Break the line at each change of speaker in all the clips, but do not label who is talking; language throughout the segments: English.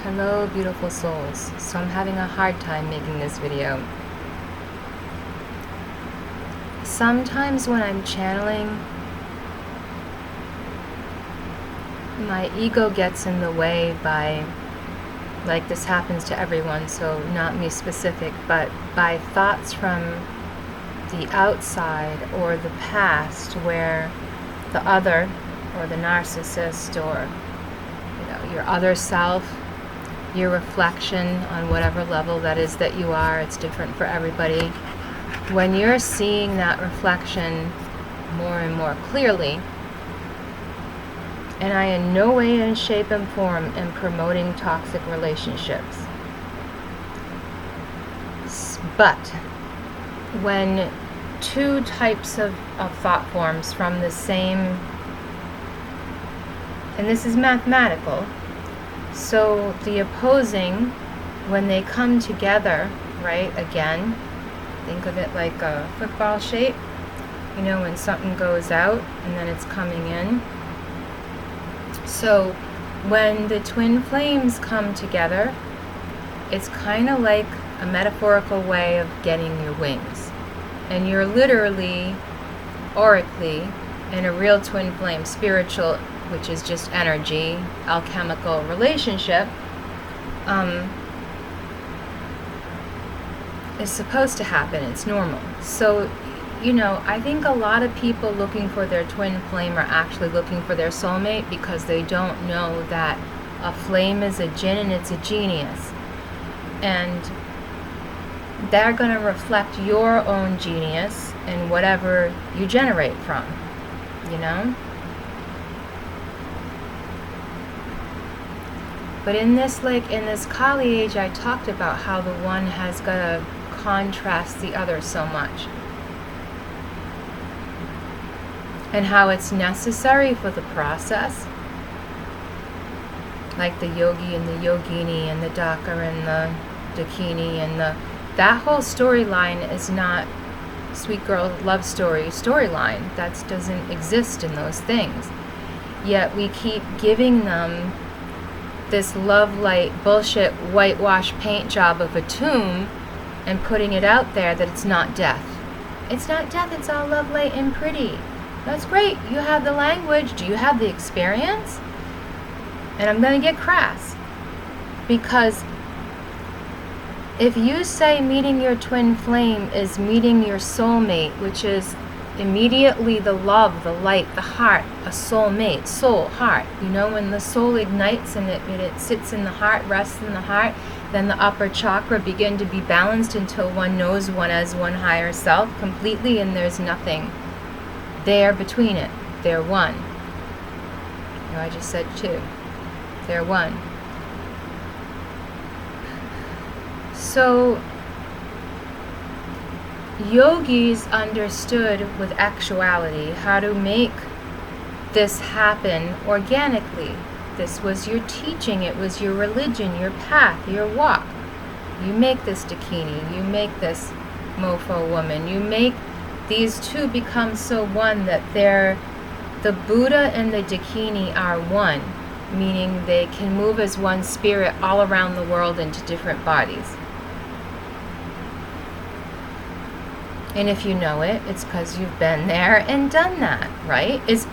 Hello, beautiful souls. So I'm having a hard time making this video. Sometimes when I'm channeling, my ego gets in the way by, like this happens to everyone, so not me specific, but by thoughts from the outside or the past where the other or the narcissist or your other self, your reflection on whatever level that is that you are, it's different for everybody. When you're seeing that reflection more and more clearly, and I in no way and shape and form am promoting toxic relationships, but when two types of thought forms from the same, and this is mathematical, so the opposing, when they come together, right, again, think of it like a football shape, when something goes out and then it's coming in. So when the twin flames come together, it's kind of like a metaphorical way of getting your wings. And you're literally, aurically, in a real twin flame, spiritual, which is just energy, alchemical relationship, is supposed to happen. It's normal. So, I think a lot of people looking for their twin flame are actually looking for their soulmate because they don't know that a flame is a jinn and it's a genius. And they're going to reflect your own genius in whatever you generate from, But in this Kali age, I talked about how the one has got to contrast the other so much. And how it's necessary for the process. Like the yogi and the yogini and the daka and the dakini and that whole storyline is not sweet girl love storyline. That doesn't exist in those things. Yet we keep giving them this love light bullshit whitewash paint job of a tomb and putting it out there that it's not death. It's not death, it's all love light and pretty. That's great. You have the language. Do you have the experience? And I'm going to get crass. Because if you say meeting your twin flame is meeting your soulmate, which is immediately the love, the light, the heart, a soulmate, soul, heart. When the soul ignites and it sits in the heart, rests in the heart, then the upper chakra begin to be balanced until one knows one as one higher self completely, and there's nothing there between it. They're one. I just said two. They're one. So yogis understood with actuality how to make this happen organically. This was your teaching, it was your religion, your path, your walk. You make this dakini, you make this mofo woman, you make these two become so one that the Buddha and the dakini are one, meaning they can move as one spirit all around the world into different bodies. And if you know it, it's because you've been there and done that, right? Is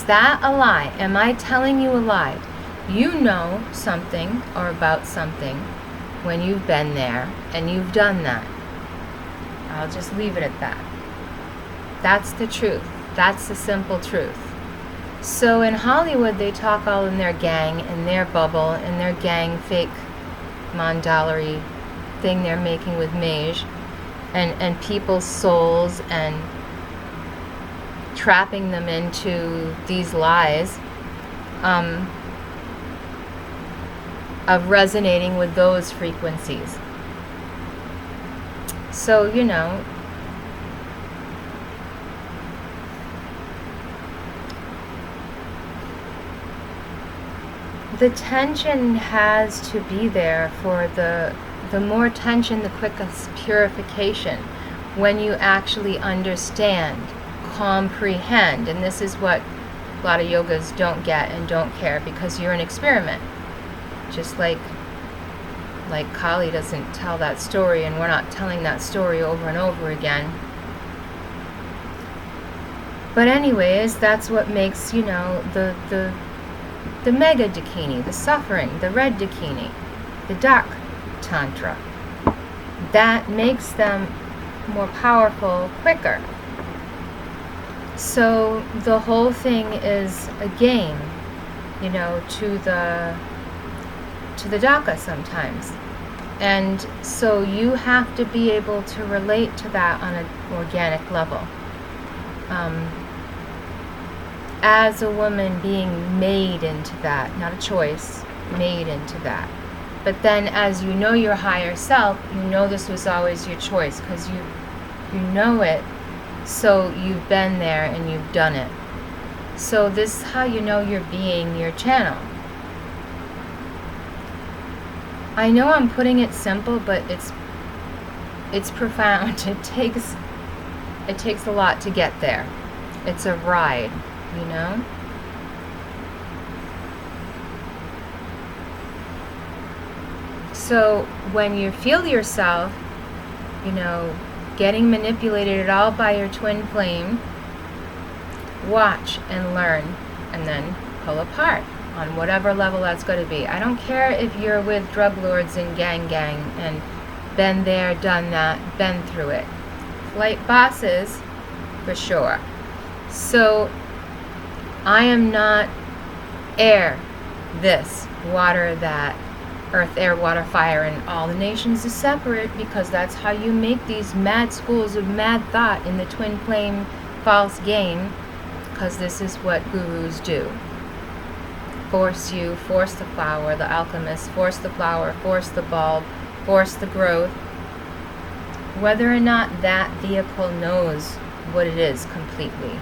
that a lie? Am I telling you a lie? You know something or about something when you've been there and you've done that. I'll just leave it at that. That's the truth. That's the simple truth. So in Hollywood, they talk all in their gang, in their bubble, in their gang fake mandalary thing they're making with mage. And people's souls and trapping them into these lies of resonating with those frequencies. So, the tension has to be there for the more tension, the quickest purification. When you actually understand, comprehend, and this is what a lot of yogas don't get and don't care because you're an experiment. Just like Like Kali doesn't tell that story, and we're not telling that story over and over again. But anyways, that's what makes, you know, the mega Dakini, the suffering, the red Dakini, the dark Tantra. That makes them more powerful quicker. So the whole thing is a game, you know, to the Daka sometimes. And so you have to be able to relate to that on an organic level. As a woman being made into that, not a choice, made into that. But then as you know your higher self, you know this was always your choice because you know it, so you've been there and you've done it. So this is how you know you're being your channel. I know I'm putting it simple, but it's profound. It takes a lot to get there. It's a ride, you know? So when you feel yourself, you know, getting manipulated all by your twin flame, watch and learn, and then pull apart on whatever level that's going to be. I don't care if you're with drug lords and gang and been there, done that, been through it. Flight bosses, for sure. So I am not air, this, water, that, earth, air, water, fire, and all the nations is separate, because that's how you make these mad schools of mad thought in the twin flame false game, because this is what gurus do. Force you, force the flower, the alchemist, force the flower, force the bulb, force the growth, whether or not that vehicle knows what it is completely,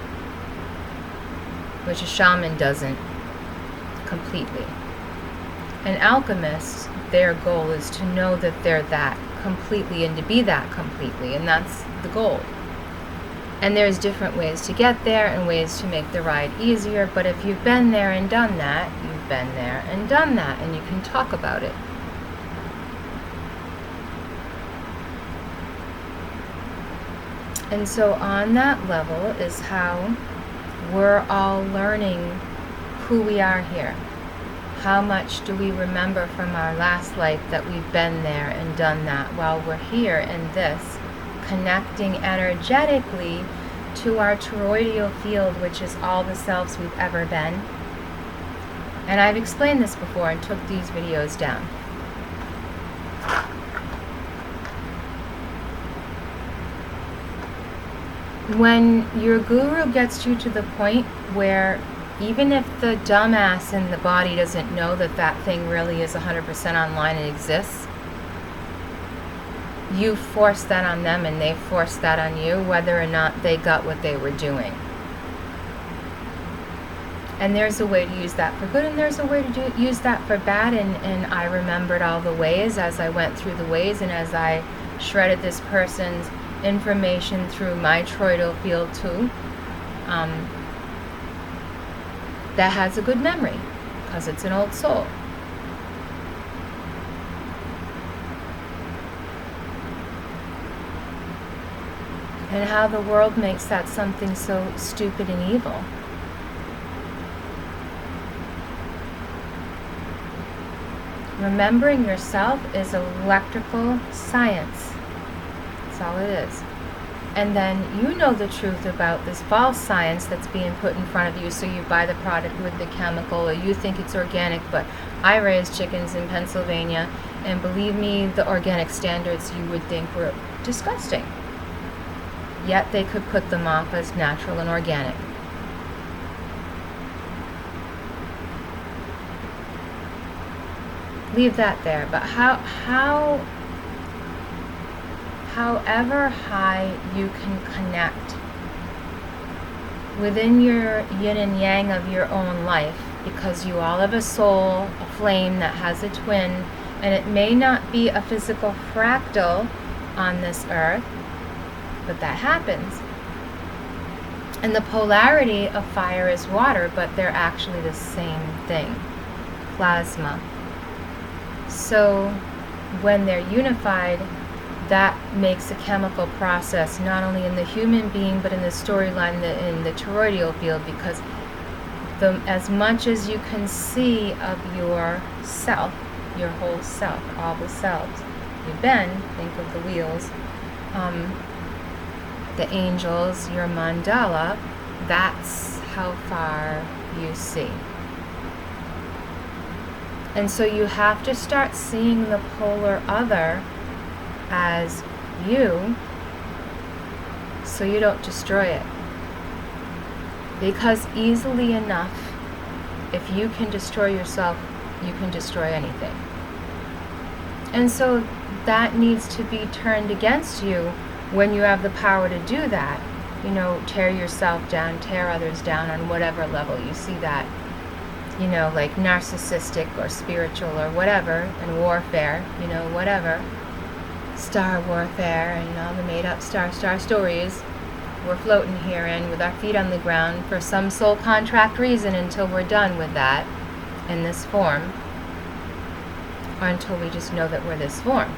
which a shaman doesn't completely. An alchemist, their goal is to know that they're that completely and to be that completely, and that's the goal. And there's different ways to get there and ways to make the ride easier, but if you've been there and done that, you've been there and done that, and you can talk about it. And so on that level is how we're all learning who we are here. How much do we remember from our last life that we've been there and done that while we're here in this, connecting energetically to our toroidal field, which is all the selves we've ever been. And I've explained this before and took these videos down. When your guru gets you to the point where even if the dumbass in the body doesn't know that that thing really is 100% online and exists, you force that on them and they force that on you, whether or not they got what they were doing. And there's a way to use that for good, and there's a way to use that for bad, and I remembered all the ways as I went through the ways, and as I shredded this person's information through my toroidal field too. That has a good memory, because it's an old soul. And how the world makes that something so stupid and evil. Remembering yourself is electrical science. That's all it is. And then you know the truth about this false science that's being put in front of you, so you buy the product with the chemical, or you think it's organic, but I raised chickens in Pennsylvania, and believe me, the organic standards you would think were disgusting. Yet they could put them off as natural and organic. Leave that there. But however high you can connect within your yin and yang of your own life, because you all have a soul, a flame that has a twin, and it may not be a physical fractal on this earth, but that happens. And the polarity of fire is water, but they're actually the same thing. Plasma. So when they're unified, that makes a chemical process not only in the human being but in the storyline in the toroidal field, because as much as you can see of your self, your whole self, all the selves, you bend, think of the wheels, the angels, your mandala, that's how far you see. And so you have to start seeing the polar other as you, so you don't destroy it. Because easily enough, if you can destroy yourself, you can destroy anything. And so that needs to be turned against you when you have the power to do that. You know, tear yourself down, tear others down on whatever level you see that. You know, like narcissistic or spiritual or whatever, and warfare, you know, whatever. Star warfare and all the made-up star stories. We're floating here in with our feet on the ground for some soul contract reason until we're done with that in this form, or until we just know that we're this form.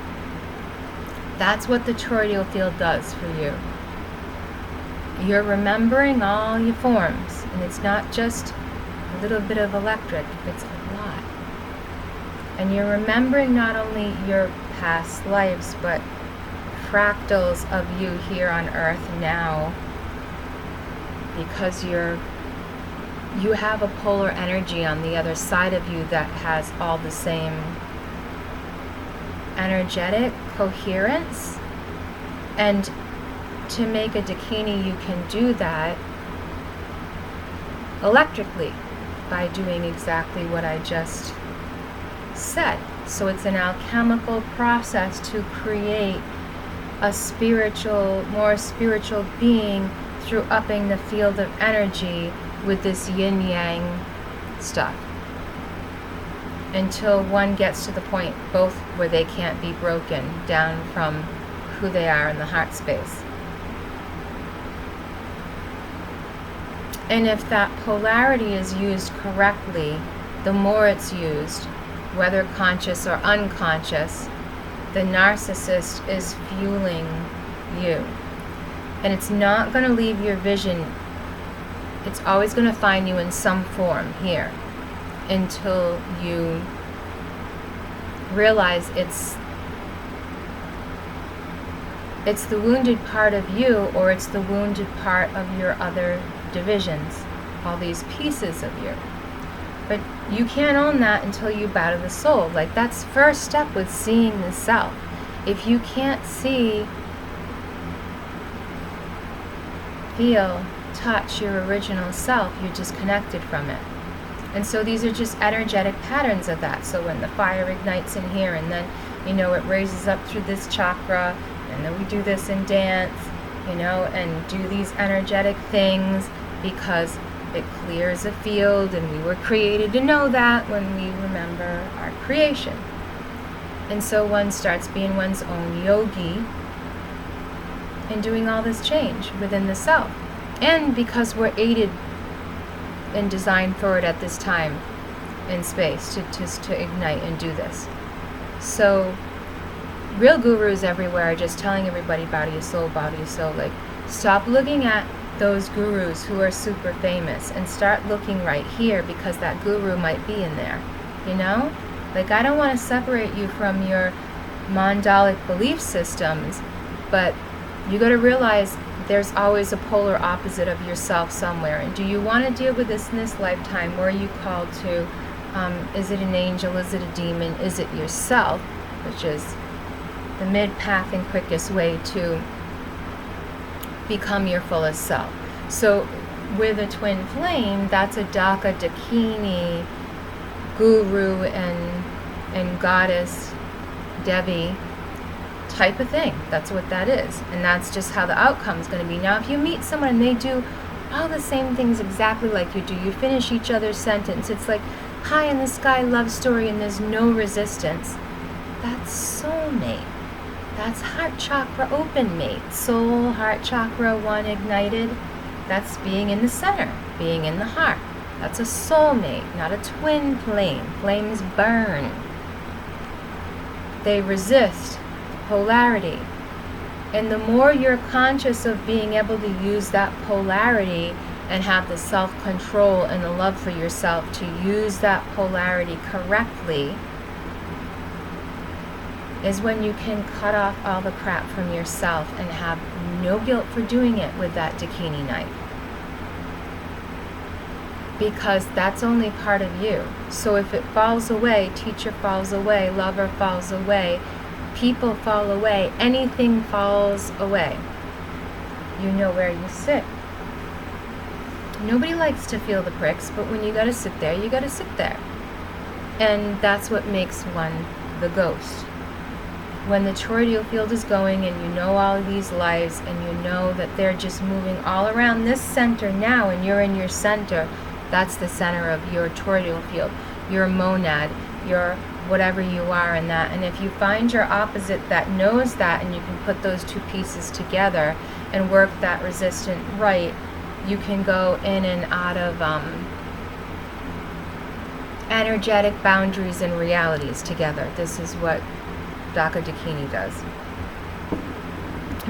That's what the toroidal field does for you. You're remembering all your forms, and it's not just a little bit of electric, it's a lot. And you're remembering not only your past lives, but fractals of you here on earth now, because you have a polar energy on the other side of you that has all the same energetic coherence. And to make a dakini, you can do that electrically by doing exactly what I just said. So it's an alchemical process to create a spiritual, more spiritual being through upping the field of energy with this yin-yang stuff, until one gets to the point both where they can't be broken down from who they are in the heart space. And if that polarity is used correctly, the more it's used, whether conscious or unconscious, the narcissist is fueling you. And it's not going to leave your vision. It's always going to find you in some form here until you realize it's the wounded part of you, or it's the wounded part of your other divisions, all these pieces of you. But you can't own that until you bow to the soul. Like, that's first step with seeing the self. If you can't see, feel, touch your original self, you're disconnected from it. And so these are just energetic patterns of that. So when the fire ignites in here, and then, you know, it raises up through this chakra, and then we do this in dance, you know, and do these energetic things, because it clears a field, and we were created to know that when we remember our creation. And so one starts being one's own yogi and doing all this change within the self. And because we're aided and designed for it at this time in space to ignite and do this. So real gurus everywhere are just telling everybody, bow to your soul, bow to your soul. Like, stop looking at those gurus who are super famous and start looking right here, because that guru might be in there, you know? Like, I don't want to separate you from your mandalic belief systems, but you got to realize there's always a polar opposite of yourself somewhere. And do you want to deal with this in this lifetime? Where are you called to? Is it an angel? Is it a demon? Is it yourself? Which is the mid-path and quickest way to become your fullest self. So with a twin flame, that's a Daka Dakini guru and goddess Devi type of thing. That's what that is. And that's just how the outcome is going to be. Now, if you meet someone and they do all the same things exactly like you do, you finish each other's sentence, it's like high in the sky love story and there's no resistance. That's soulmate. That's heart chakra open mate. Soul, heart chakra, one ignited. That's being in the center, being in the heart. That's a soulmate, not a twin flame. Flames burn. They resist polarity. And the more you're conscious of being able to use that polarity and have the self-control and the love for yourself to use that polarity correctly, is when you can cut off all the crap from yourself and have no guilt for doing it with that Dakini knife. Because that's only part of you. So if it falls away, teacher falls away, lover falls away, people fall away, anything falls away, you know where you sit. Nobody likes to feel the pricks, but when you gotta sit there, you gotta sit there. And that's what makes one the ghost. When the toroidal field is going and you know all of these lives and you know that they're just moving all around this center now and you're in your center, that's the center of your toroidal field, your monad, your whatever you are in that. And if you find your opposite that knows that and you can put those two pieces together and work that resistant right, you can go in and out of energetic boundaries and realities together. This is what Daka Dakini does.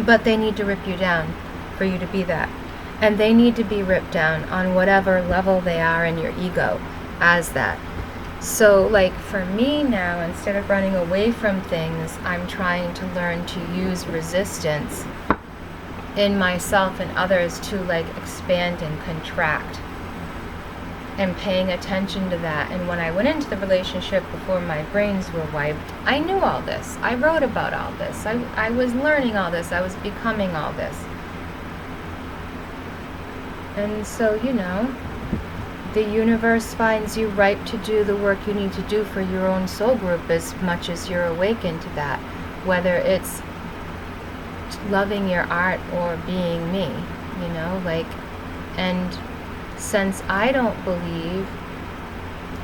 But they need to rip you down for you to be that. And they need to be ripped down on whatever level they are in your ego as that. So like for me now, instead of running away from things, I'm trying to learn to use resistance in myself and others to like expand and contract. And paying attention to that. And when I went into the relationship before my brains were wiped, I knew all this. I wrote about all this. I was learning all this. I was becoming all this. And so, you know, the universe finds you ripe to do the work you need to do for your own soul group as much as you're awakened to that. Whether it's loving your art or being me, you know, like, and since I don't believe,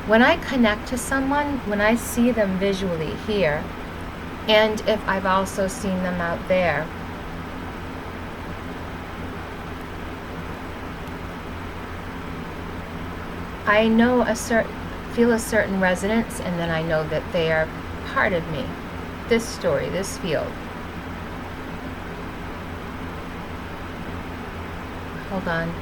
when I connect to someone, when I see them visually here, and if I've also seen them out there, I know feel a certain resonance, and then I know that they are part of me. This story, this field. Hold on.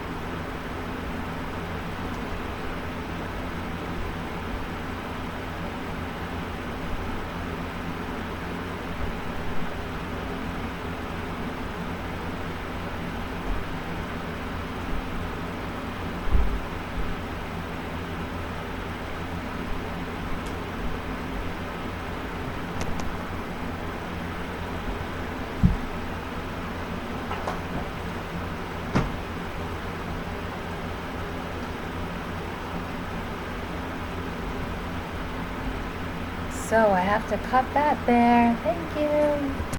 So I have to cut that there. Thank you.